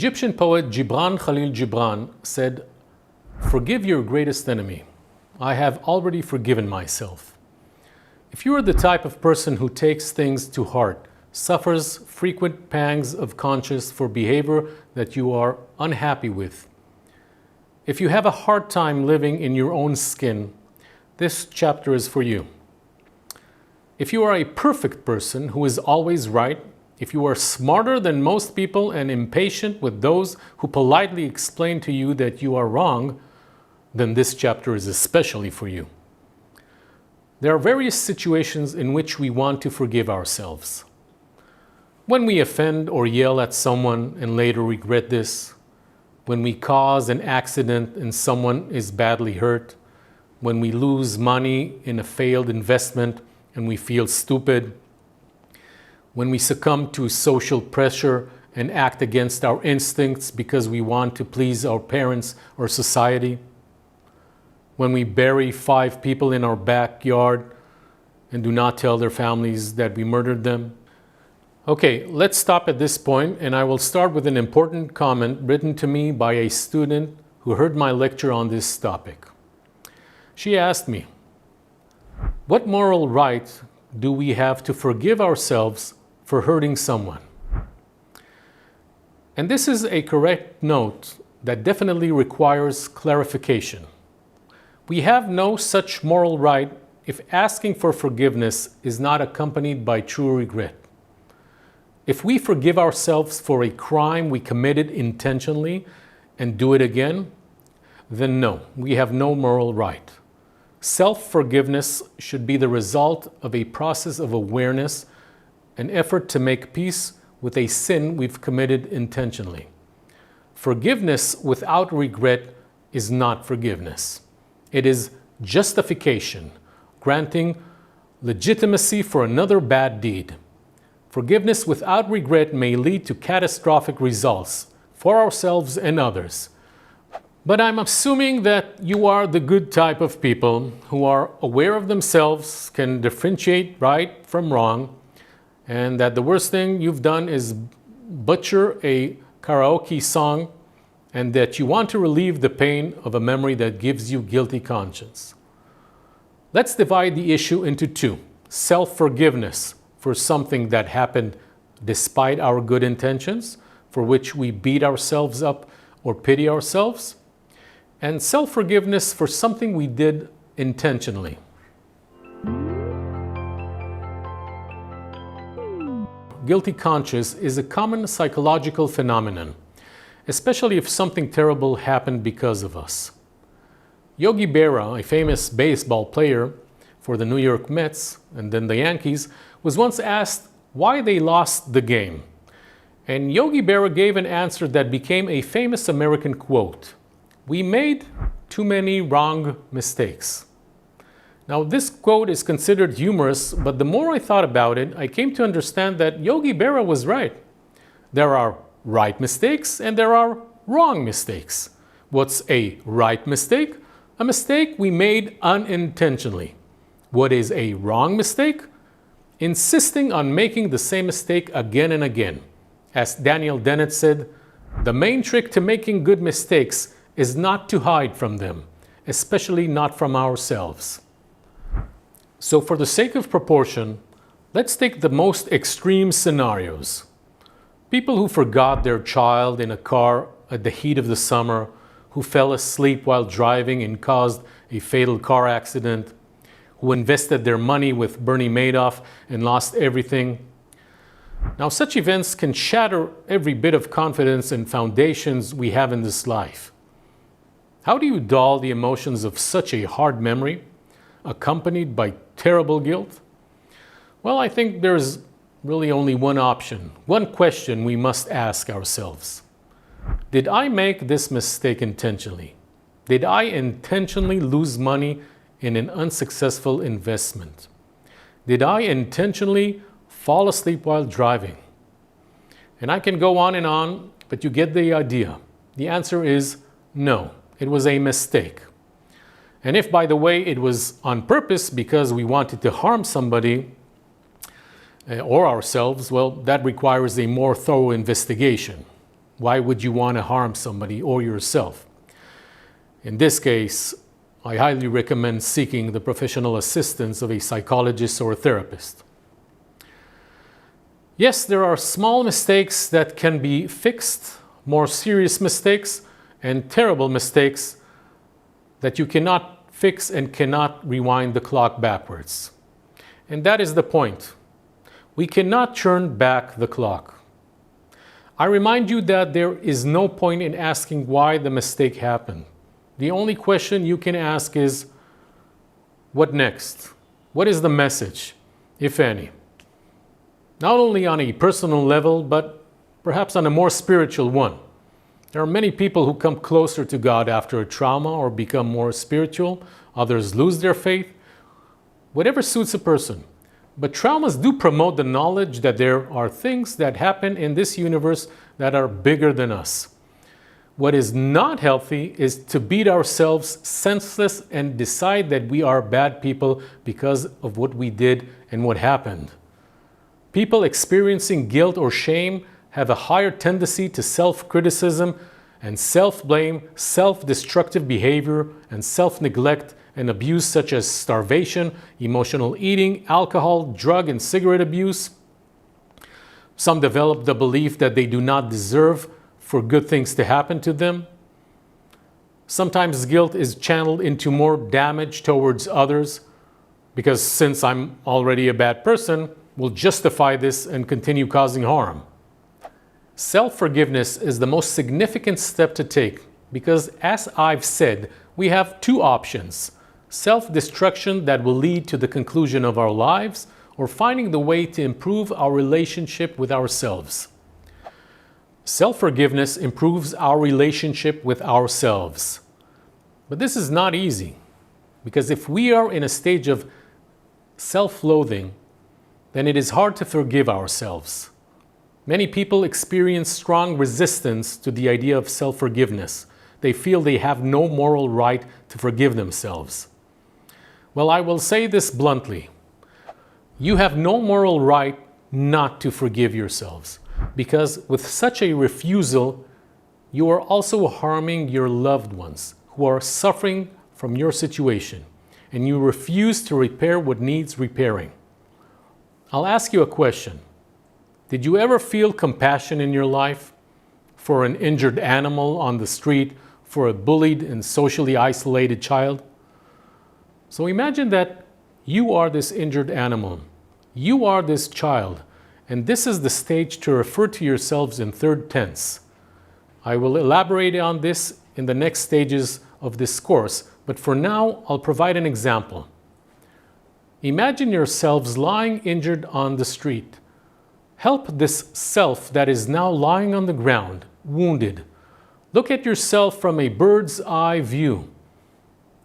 Egyptian poet Gibran Khalil Gibran said, "Forgive your greatest enemy. I have already forgiven myself." If you are the type of person who takes things to heart, suffers frequent pangs of conscience for behavior that you are unhappy with, if you have a hard time living in your own skin, this chapter is for you. If you are a perfect person who is always right, if you are smarter than most people and impatient with those who politely explain to you that you are wrong, then this chapter is especially for you. There are various situations in which we want to forgive ourselves. When we offend or yell at someone and later regret this, when we cause an accident and someone is badly hurt, when we lose money in a failed investment and we feel stupid, when we succumb to social pressure and act against our instincts because we want to please our parents or society, when we bury 5 people in our backyard and do not tell their families that we murdered them. Okay, let's stop at this point, and I will start with an important comment written to me by a student who heard my lecture on this topic. She asked me, "What moral right do we have to forgive ourselves for hurting someone?" And this is a correct note that definitely requires clarification. We have no such moral right if asking for forgiveness is not accompanied by true regret. If we forgive ourselves for a crime we committed intentionally and do it again, then no, we have no moral right. Self-forgiveness should be the result of a process of awareness, an effort to make peace with a sin we've committed intentionally. Forgiveness without regret is not forgiveness. It is justification, granting legitimacy for another bad deed. Forgiveness without regret may lead to catastrophic results for ourselves and others. But I'm assuming that you are the good type of people who are aware of themselves, can differentiate right from wrong, and that the worst thing you've done is butcher a karaoke song, and that you want to relieve the pain of a memory that gives you guilty conscience. Let's divide the issue into 2. Self-forgiveness for something that happened despite our good intentions, for which we beat ourselves up or pity ourselves, and self-forgiveness for something we did intentionally. Guilty conscience is a common psychological phenomenon, especially if something terrible happened because of us. Yogi Berra, a famous baseball player for the New York Mets and then the Yankees, was once asked why they lost the game. And Yogi Berra gave an answer that became a famous American quote: "We made too many wrong mistakes." Now, this quote is considered humorous, but the more I thought about it, I came to understand that Yogi Berra was right. There are right mistakes and there are wrong mistakes. What's a right mistake? A mistake we made unintentionally. What is a wrong mistake? Insisting on making the same mistake again and again. As Daniel Dennett said, "The main trick to making good mistakes is not to hide from them, especially not from ourselves." So for the sake of proportion, let's take the most extreme scenarios. People who forgot their child in a car at the heat of the summer, who fell asleep while driving and caused a fatal car accident, who invested their money with Bernie Madoff and lost everything. Now, such events can shatter every bit of confidence and foundations we have in this life. How do you dull the emotions of such a hard memory, accompanied by terrible guilt? Well, I think there's really only one option, one question we must ask ourselves. Did I make this mistake intentionally? Did I intentionally lose money in an unsuccessful investment? Did I intentionally fall asleep while driving? And I can go on, but you get the idea. The answer is no, it was a mistake. And if, by the way, it was on purpose because we wanted to harm somebody or ourselves, well, that requires a more thorough investigation. Why would you want to harm somebody or yourself? In this case, I highly recommend seeking the professional assistance of a psychologist or a therapist. Yes, there are small mistakes that can be fixed, more serious mistakes, and terrible mistakes that you cannot fix and cannot rewind the clock backwards. And that is the point. We cannot turn back the clock. I remind you that there is no point in asking why the mistake happened. The only question you can ask is, what next? What is the message, if any? Not only on a personal level, but perhaps on a more spiritual one. There are many people who come closer to God after a trauma or become more spiritual. Others lose their faith. Whatever suits a person. But traumas do promote the knowledge that there are things that happen in this universe that are bigger than us. What is not healthy is to beat ourselves senseless and decide that we are bad people because of what we did and what happened. People experiencing guilt or shame have a higher tendency to self-criticism and self-blame, self-destructive behavior, and self-neglect and abuse such as starvation, emotional eating, alcohol, drug and cigarette abuse. Some develop the belief that they do not deserve for good things to happen to them. Sometimes guilt is channeled into more damage towards others because since I'm already a bad person, we'll justify this and continue causing harm. Self-forgiveness is the most significant step to take because, as I've said, we have two options: self-destruction that will lead to the conclusion of our lives, or finding the way to improve our relationship with ourselves. Self-forgiveness improves our relationship with ourselves. But this is not easy, because if we are in a stage of self-loathing, then it is hard to forgive ourselves. Many people experience strong resistance to the idea of self-forgiveness. They feel they have no moral right to forgive themselves. Well, I will say this bluntly. You have no moral right not to forgive yourselves, because with such a refusal, you are also harming your loved ones who are suffering from your situation, and you refuse to repair what needs repairing. I'll ask you a question. Did you ever feel compassion in your life for an injured animal on the street, for a bullied and socially isolated child? So imagine that you are this injured animal. You are this child. And this is the stage to refer to yourselves in third tense. I will elaborate on this in the next stages of this course, but for now, I'll provide an example. Imagine yourselves lying injured on the street. Help this self that is now lying on the ground, wounded. Look at yourself from a bird's eye view.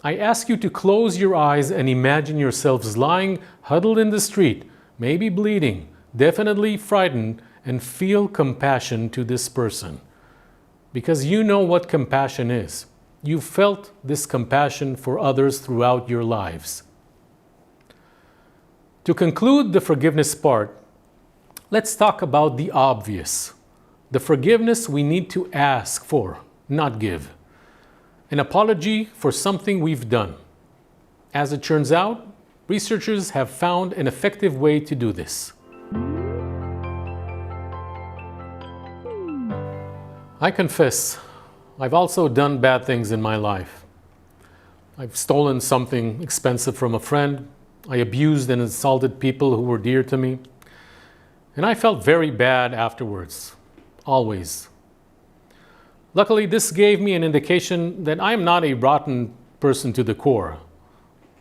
I ask you to close your eyes and imagine yourselves lying huddled in the street, maybe bleeding, definitely frightened, and feel compassion to this person. Because you know what compassion is. You've felt this compassion for others throughout your lives. To conclude the forgiveness part, let's talk about the obvious. The forgiveness we need to ask for, not give. An apology for something we've done. As it turns out, researchers have found an effective way to do this. I confess, I've also done bad things in my life. I've stolen something expensive from a friend. I abused and insulted people who were dear to me. And I felt very bad afterwards, always. Luckily, this gave me an indication that I am not a rotten person to the core.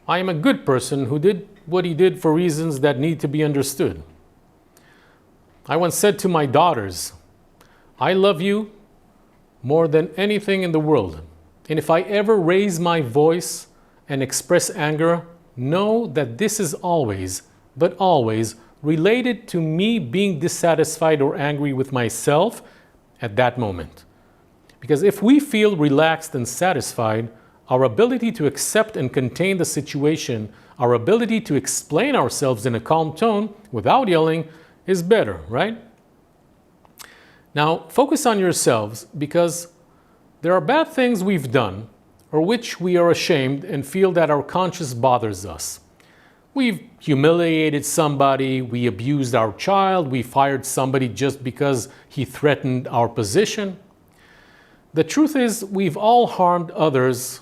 I am a good person who did what he did for reasons that need to be understood. I once said to my daughters, I love you more than anything in the world. And if I ever raise my voice and express anger, know that this is always, but always, related to me being dissatisfied or angry with myself at that moment. Because if we feel relaxed and satisfied, our ability to accept and contain the situation, our ability to explain ourselves in a calm tone without yelling is better, right? Now, focus on yourselves because there are bad things we've done or which we are ashamed and feel that our conscience bothers us. We've humiliated somebody, we abused our child, we fired somebody just because he threatened our position. The truth is, we've all harmed others,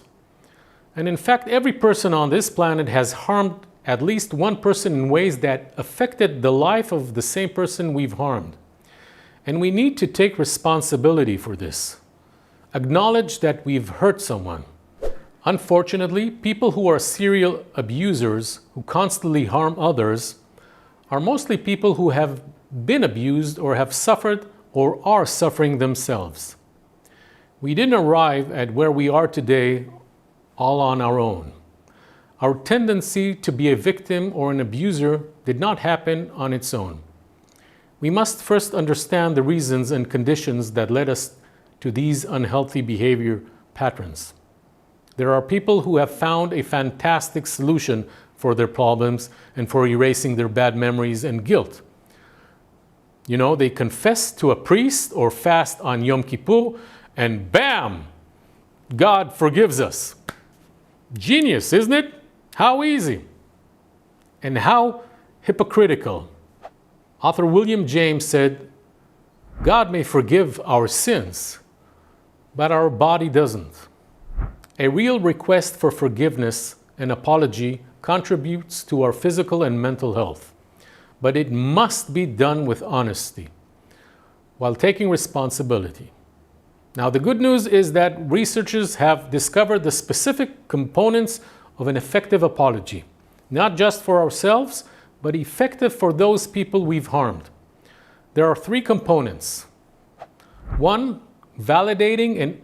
and in fact, every person on this planet has harmed at least one person in ways that affected the life of the same person we've harmed. And we need to take responsibility for this. Acknowledge that we've hurt someone. Unfortunately, people who are serial abusers, who constantly harm others, are mostly people who have been abused or have suffered or are suffering themselves. We didn't arrive at where we are today all on our own. Our tendency to be a victim or an abuser did not happen on its own. We must first understand the reasons and conditions that led us to these unhealthy behavior patterns. There are people who have found a fantastic solution for their problems and for erasing their bad memories and guilt. You know, they confess to a priest or fast on Yom Kippur, and bam! God forgives us. Genius, isn't it? How easy. And how hypocritical. Author William James said, God may forgive our sins, but our body doesn't. A real request for forgiveness and apology contributes to our physical and mental health, but it must be done with honesty, while taking responsibility. Now, the good news is that researchers have discovered the specific components of an effective apology, not just for ourselves, but effective for those people we've harmed. There are 3 components. 1, validating and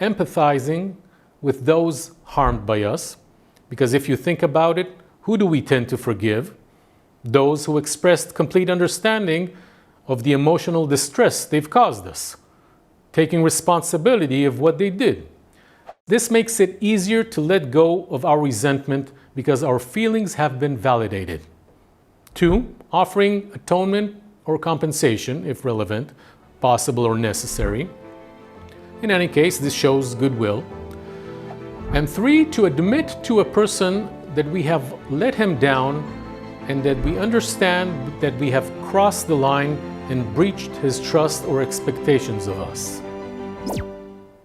empathizing with those harmed by us, because if you think about it, who do we tend to forgive? Those who expressed complete understanding of the emotional distress they've caused us, taking responsibility of what they did. This makes it easier to let go of our resentment because our feelings have been validated. 2, offering atonement or compensation, if relevant, possible or necessary. In any case, this shows goodwill. And 3, to admit to a person that we have let him down and that we understand that we have crossed the line and breached his trust or expectations of us.